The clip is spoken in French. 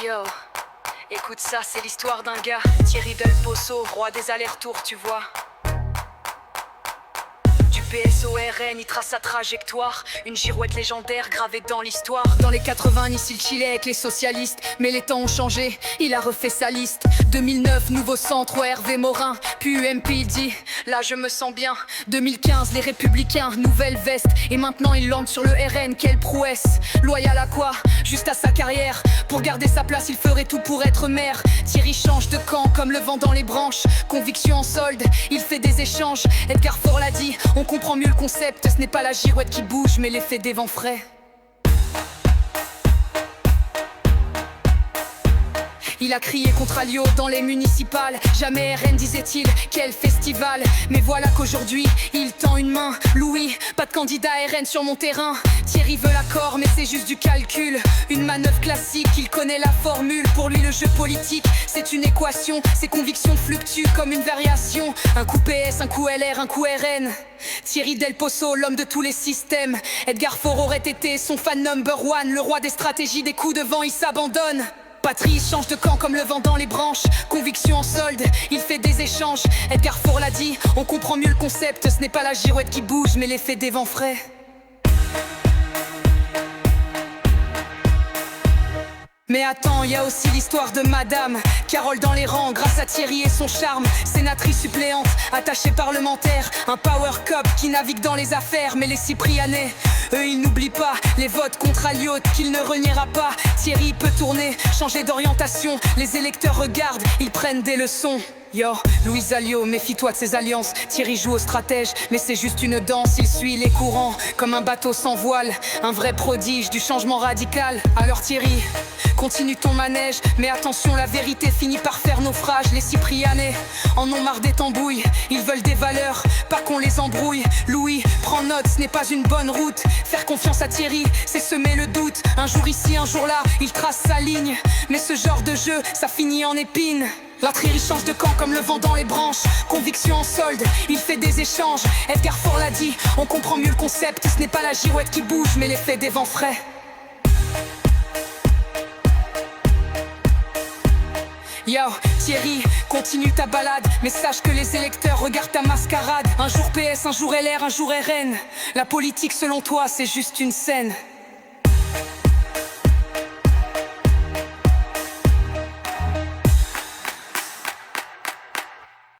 Yo, écoute ça, c'est l'histoire d'un gars, Thierry Del Pozo, roi des allers-retours, tu vois. Du PS au RN, il trace sa trajectoire, une girouette légendaire gravée dans l'histoire. Dans les 90, il chillait avec les socialistes, mais les temps ont changé, il a refait sa liste. 2009, nouveau centre au Hervé Morin, puis UMP, il dit, là je me sens bien. 2015, les Républicains, nouvelle veste, et maintenant il lande sur le RN, quelle prouesse. Loyal à quoi? Juste à sa carrière. Pour garder sa place, il ferait tout pour être maire. Thierry change de camp comme le vent dans les branches. Conviction en solde, il fait des échanges. Edgar Faure l'a dit, on comprend mieux le concept. Ce n'est pas la girouette qui bouge, mais l'effet des vents frais. Il a crié contre Alliot dans les municipales. Jamais RN, disait-il, quel festival. Mais voilà qu'aujourd'hui, il tend une main. Louis, pas de candidat RN sur mon terrain. Thierry veut l'accord, mais c'est juste du calcul. Une manœuvre classique, il connaît la formule. Pour lui, le jeu politique, c'est une équation. Ses convictions fluctuent comme une variation. Un coup PS, un coup LR, un coup RN. Thierry Del Pozo, l'homme de tous les systèmes. Edgar Faure aurait été son fan number one. Le roi des stratégies, des coups de vent, il s'abandonne. Patrice change de camp comme le vent dans les branches. Conviction en solde, il fait des échanges. Edgar Faure l'a dit, on comprend mieux le concept. Ce n'est pas la girouette qui bouge, mais l'effet des vents frais. Mais attends, il y a aussi l'histoire de Madame Carole dans les rangs, grâce à Thierry et son charme. Sénatrice suppléante, attachée parlementaire. Un power cop qui navigue dans les affaires. Mais les Cyprianais, eux ils n'oublient pas les votes contre Alliot qu'il ne reniera pas. Thierry peut tourner, changer d'orientation. Les électeurs regardent, ils prennent des leçons. Yo, Louis Alliot, méfie-toi de ses alliances. Thierry joue au stratège, mais c'est juste une danse. Il suit les courants, comme un bateau sans voile. Un vrai prodige du changement radical. Alors Thierry, continue ton manège. Mais attention, la vérité finit par faire naufrage. Les Cyprianais en ont marre des tambouilles. Ils veulent des valeurs, pas qu'on les embrouille. Louis, prends note, ce n'est pas une bonne route. Faire confiance à Thierry, c'est semer le doute. Un jour ici, un jour là, il trace sa ligne. Mais ce genre de jeu, ça finit en épine. La Thierry change de camp comme le vent dans les branches. Conviction en solde, il fait des échanges. Edgar Faure l'a dit, on comprend mieux le concept. Ce n'est pas la girouette qui bouge, mais l'effet des vents frais. Yo, Thierry, continue ta balade. Mais sache que les électeurs regardent ta mascarade. Un jour PS, un jour LR, un jour RN. La politique selon toi, c'est juste une scène.